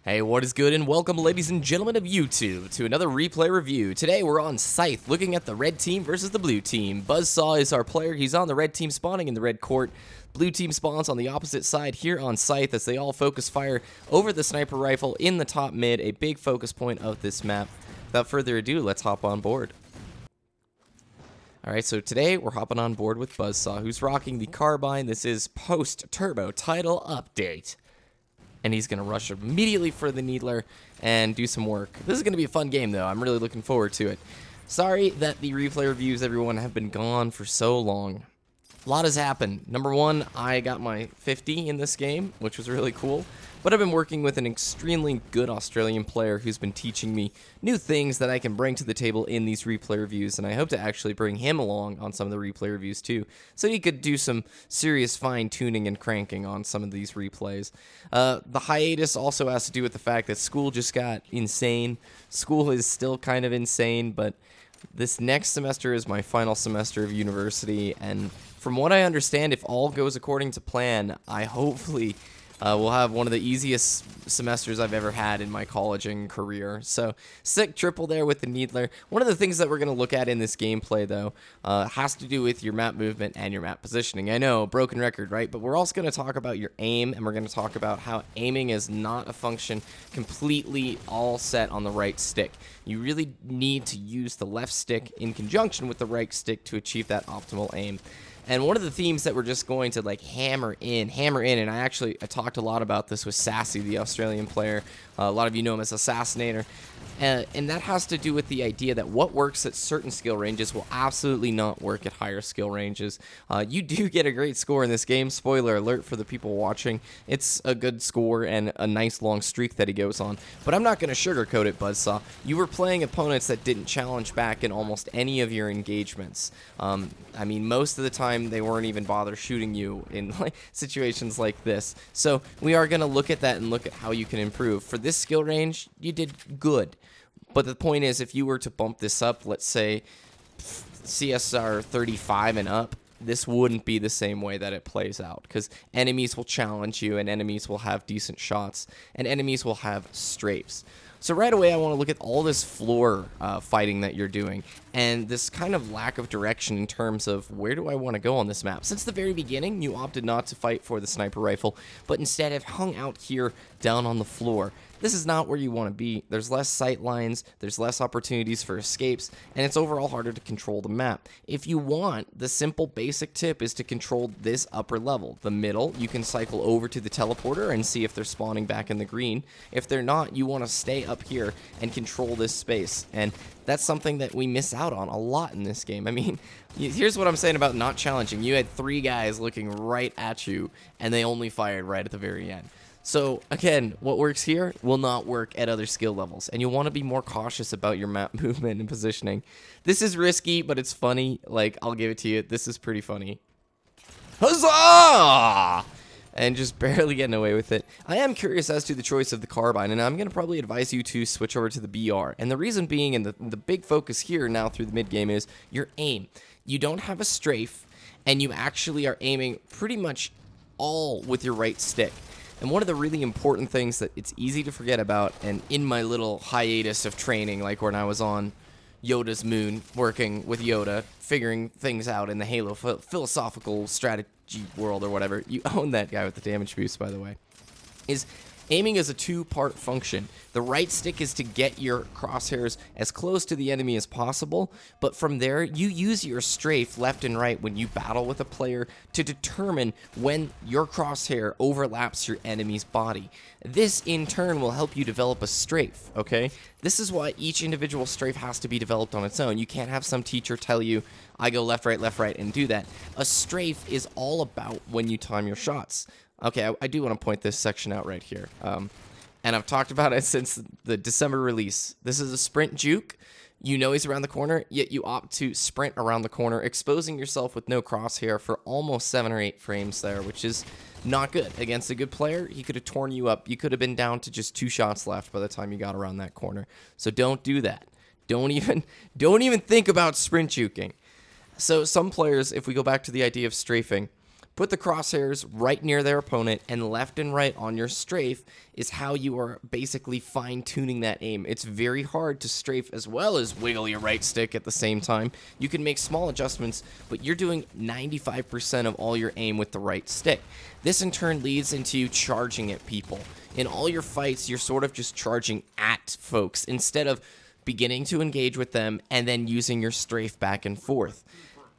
Hey, what is good, and welcome, ladies and gentlemen of YouTube, to another replay review. Today, we're on Scythe, looking at the red team versus the blue team. BuzzSaw is our player. He's on the red team, spawning in the red court. Blue team spawns on the opposite side here on Scythe as they all focus fire over the sniper rifle in the top mid, a big focus point of this map. Without further ado, let's hop on board. Alright, so today we're hopping on board with BuzzSaw, who's rocking the carbine. This is post-turbo title update. And he's going to rush immediately for the Needler and do some work. This is going to be a fun game, though. I'm really looking forward to it. Sorry that the replay reviews, everyone, have been gone for so long. A lot has happened. Number one, I got my 50 in this game, which was really cool. But I've been working with an extremely good Australian player who's been teaching me new things that I can bring to the table in these replay reviews, and I hope to actually bring him along on some of the replay reviews too, so he could do some serious fine-tuning and cranking on some of these replays. The hiatus also has to do with the fact that school just got insane. School is still kind of insane, but this next semester is my final semester of university, and from what I understand, if all goes according to plan, I hopefully we'll have one of the easiest semesters I've ever had in my colleging career. So, sick triple there with the Needler. One of the things that we're going to look at in this gameplay, though, has to do with your map movement and your map positioning. I know, broken record, right? But we're also going to talk about your aim, and we're going to talk about how aiming is not a function completely all set on the right stick. You really need to use the left stick in conjunction with the right stick to achieve that optimal aim. And one of the themes that we're just going to like hammer in, and I talked a lot about this with Sassy, the Australian player. A lot of you know him as Assassinator. And that has to do with the idea that what works at certain skill ranges will absolutely not work at higher skill ranges. You do get a great score in this game. Spoiler alert for the people watching. It's a good score and a nice long streak that he goes on. But I'm not going to sugarcoat it, BuzzSaw. You were playing opponents that didn't challenge back in almost any of your engagements. I mean, most of the time they weren't even bother shooting you in situations like this. So we are going to look at that and look at how you can improve. For this skill range, you did good. But the point is, if you were to bump this up, let's say CSR 35 and up, this wouldn't be the same way that it plays out, because enemies will challenge you, and enemies will have decent shots, and enemies will have strafes. So right away, I want to look at all this floor fighting that you're doing, and this kind of lack of direction in terms of where do I want to go on this map. Since the very beginning, you opted not to fight for the sniper rifle, but instead have hung out here down on the floor. This is not where you want to be. There's less sight lines, there's less opportunities for escapes, and it's overall harder to control the map. If you want, the simple basic tip is to control this upper level. The middle, you can cycle over to the teleporter and see if they're spawning back in the green. If they're not, you want to stay up here and control this space, and that's something that we miss out on a lot in this game. I mean, here's what I'm saying about not challenging. You had 3 guys looking right at you, and they only fired right at the very end. So, again, what works here will not work at other skill levels, and you'll want to be more cautious about your map movement and positioning. This is risky, but it's funny. Like, I'll give it to you. This is pretty funny. Huzzah! And just barely getting away with it. I am curious as to the choice of the carbine, and I'm going to probably advise you to switch over to the BR. And the reason being, and the big focus here now through the mid-game, is your aim. You don't have a strafe, and you actually are aiming pretty much all with your right stick. And one of the really important things that it's easy to forget about, and in my little hiatus of training, like when I was on Yoda's moon, working with Yoda, figuring things out in the Halo philosophical strategy world or whatever, you own that guy with the damage boost, by the way, is aiming is a 2-part function. The right stick is to get your crosshairs as close to the enemy as possible, but from there, you use your strafe left and right when you battle with a player to determine when your crosshair overlaps your enemy's body. This, in turn, will help you develop a strafe, okay? This is why each individual strafe has to be developed on its own. You can't have some teacher tell you, I go left, right, and do that. A strafe is all about when you time your shots. Okay, I do want to point this section out right here. And I've talked about it since the December release. This is a sprint juke. You know he's around the corner, yet you opt to sprint around the corner, exposing yourself with no crosshair for almost 7 or 8 frames there, which is not good. Against a good player, he could have torn you up. You could have been down to just 2 shots left by the time you got around that corner. So don't do that. Don't even think about sprint juking. So some players, if we go back to the idea of strafing, Put the crosshairs right near their opponent, and left and right on your strafe is how you are basically fine-tuning that aim. It's very hard to strafe as well as wiggle your right stick at the same time. You can make small adjustments, but you're doing 95% of all your aim with the right stick. This in turn leads into you charging at people. In all your fights, you're sort of just charging at folks instead of beginning to engage with them and then using your strafe back and forth.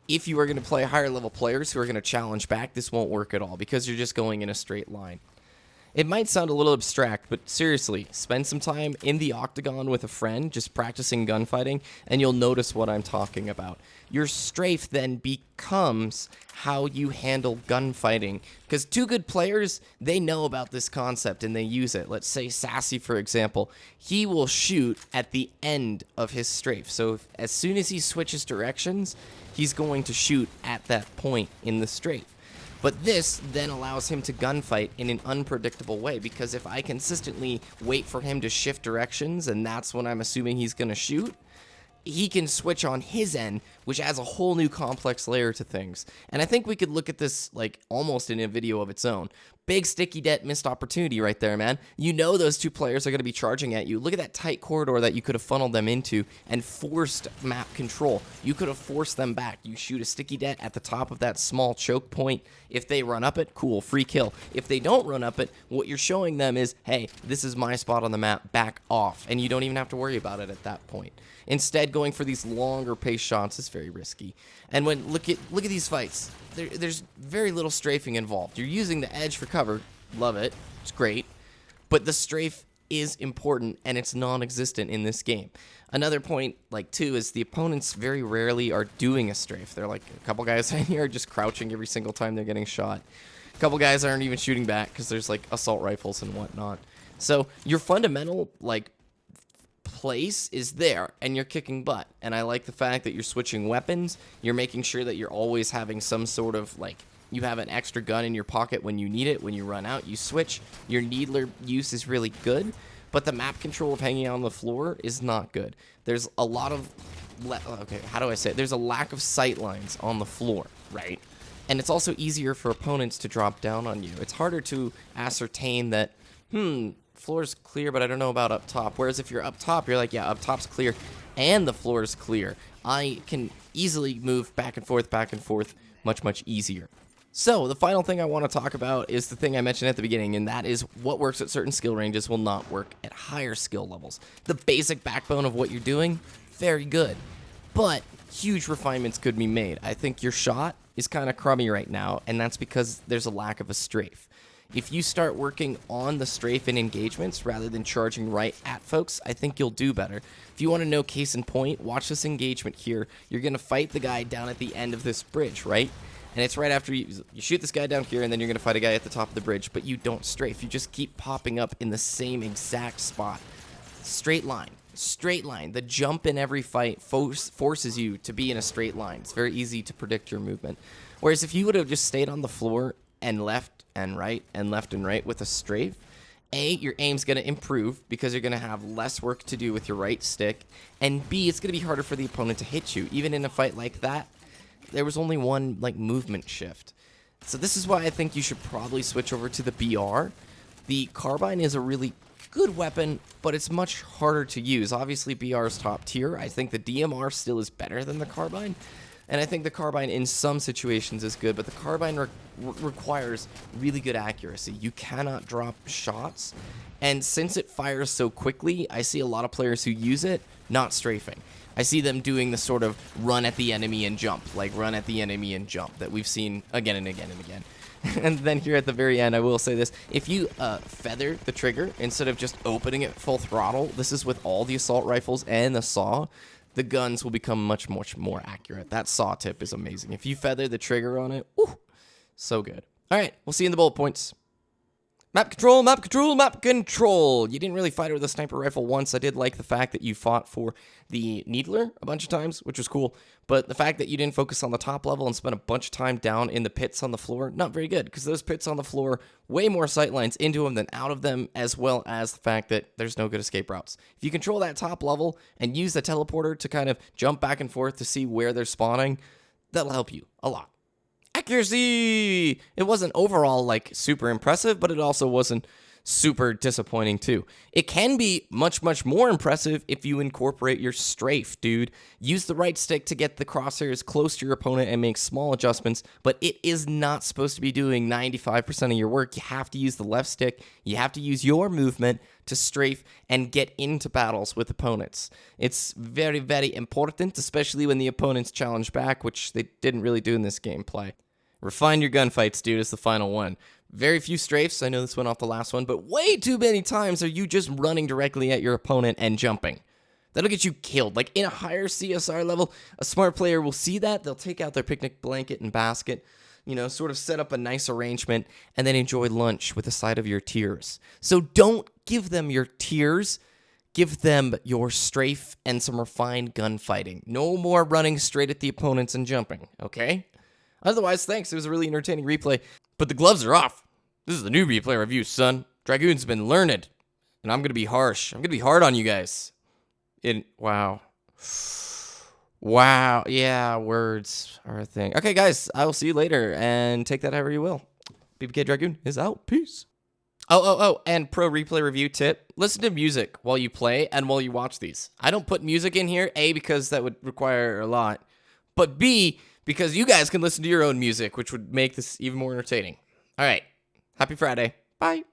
If you are going to play higher level players who are going to challenge back, this won't work at all because you're just going in a straight line. It might sound a little abstract, but seriously, spend some time in the octagon with a friend just practicing gunfighting, and you'll notice what I'm talking about. Your strafe then becomes how you handle gunfighting, because two good players, they know about this concept and they use it. Let's say Sassy, for example, he will shoot at the end of his strafe. So as soon as he switches directions, he's going to shoot at that point in the strafe. But this then allows him to gunfight in an unpredictable way, because if I consistently wait for him to shift directions, and that's when I'm assuming he's going to shoot, he can switch on his end, which adds a whole new complex layer to things. And I think we could look at this like almost in a video of its own. Big sticky det missed opportunity right there, man. You know those two players are going to be charging at you. Look at that tight corridor that you could have funneled them into and forced map control. You could have forced them back. You shoot a sticky det at the top of that small choke point. If they run up it, cool, free kill. If they don't run up it, what you're showing them is, hey, this is my spot on the map, back off. And you don't even have to worry about it at that point. Instead, going for these longer pace shots is very risky. And when look at these fights, there's very little strafing involved. You're using the edge for cover, love it, it's great, but the strafe is important and it's non-existent in this game. Another point, like too, is the opponents very rarely are doing a strafe. They're like a couple guys in here are just crouching every single time they're getting shot. A couple guys aren't even shooting back because there's like assault rifles and whatnot. So your fundamental like place is there and you're kicking butt, and I like the fact that you're switching weapons. You're making sure that you're always having some sort of like, you have an extra gun in your pocket when you need it. When you run out, you switch. Your needler use is really good, but the map control of hanging out on the floor is not good. There's a lot of okay, how do I say it? There's a lack of sight lines on the floor, right? And it's also easier for opponents to drop down on you. It's harder to ascertain that floor's clear, but I don't know about up top. Whereas if you're up top, you're like, yeah, up top's clear and the floor is clear. I can easily move back and forth much easier. So the final thing I want to talk about is the thing I mentioned at the beginning, and that is what works at certain skill ranges will not work at higher skill levels. The basic backbone of what you're doing, very good, but huge refinements could be made. I think your shot is kind of crummy right now, and that's because there's a lack of a strafe. If you start working on the strafe in engagements rather than charging right at folks, I think you'll do better. If you want to know case in point, watch this engagement here. You're going to fight the guy down at the end of this bridge, right? And it's right after you shoot this guy down here, and then you're going to fight a guy at the top of the bridge, but you don't strafe. You just keep popping up in the same exact spot. Straight line. Straight line. The jump in every fight forces you to be in a straight line. It's very easy to predict your movement. Whereas if you would have just stayed on the floor and left and right and left and right with a strafe, A, your aim's going to improve because you're going to have less work to do with your right stick, and B, it's going to be harder for the opponent to hit you. Even in a fight like that, there was only one like movement shift. So this is why I think you should probably switch over to the BR. The carbine is a really good weapon, but it's much harder to use. Obviously, BR is top tier. I think the DMR still is better than the carbine. And I think the carbine in some situations is good, but the carbine requires really good accuracy. You cannot drop shots, and since it fires so quickly, I see a lot of players who use it not strafing. I see them doing the sort of run at the enemy and jump, like run at the enemy and jump that we've seen again and again and again. And then here at the very end, I will say this. If you feather the trigger instead of just opening it full throttle, this is with all the assault rifles and the saw, the guns will become much more accurate. That saw tip is amazing. If you feather the trigger on it, whew, so good. All right, we'll see you in the bullet points. Map control, map control, map control. You didn't really fight her with a sniper rifle once. I did like the fact that you fought for the Needler a bunch of times, which was cool. But the fact that you didn't focus on the top level and spent a bunch of time down in the pits on the floor, not very good. Because those pits on the floor, way more sightlines into them than out of them, as well as the fact that there's no good escape routes. If you control that top level and use the teleporter to kind of jump back and forth to see where they're spawning, that'll help you a lot. Accuracy! It wasn't overall, like, super impressive, but it also wasn't super disappointing, too. It can be much, much more impressive if you incorporate your strafe, dude. Use the right stick to get the crosshairs close to your opponent and make small adjustments, but it is not supposed to be doing 95% of your work. You have to use the left stick. You have to use your movement to strafe and get into battles with opponents. It's very, very important, especially when the opponents challenge back, which they didn't really do in this gameplay. Refine your gunfights, dude, is the final one. Very few strafes. I know this went off the last one, but way too many times are you just running directly at your opponent and jumping. That'll get you killed. Like, in a higher CSR level, a smart player will see that. They'll take out their picnic blanket and basket, you know, sort of set up a nice arrangement, and then enjoy lunch with a side of your tears. So don't give them your tears. Give them your strafe and some refined gunfighting. No more running straight at the opponents and jumping, okay? Otherwise, thanks. It was a really entertaining replay. But the gloves are off. This is the new replay review, son. Dragoon's been learned. And I'm going to be harsh. I'm going to be hard on you guys. Wow. Wow. Yeah, words are a thing. Okay, guys. I will see you later. And take that however you will. BBK Dragoon is out. Peace. Oh, and pro replay review tip. Listen to music while you play and while you watch these. I don't put music in here, A, because that would require a lot. But B, because you guys can listen to your own music, which would make this even more entertaining. All right. Happy Friday. Bye.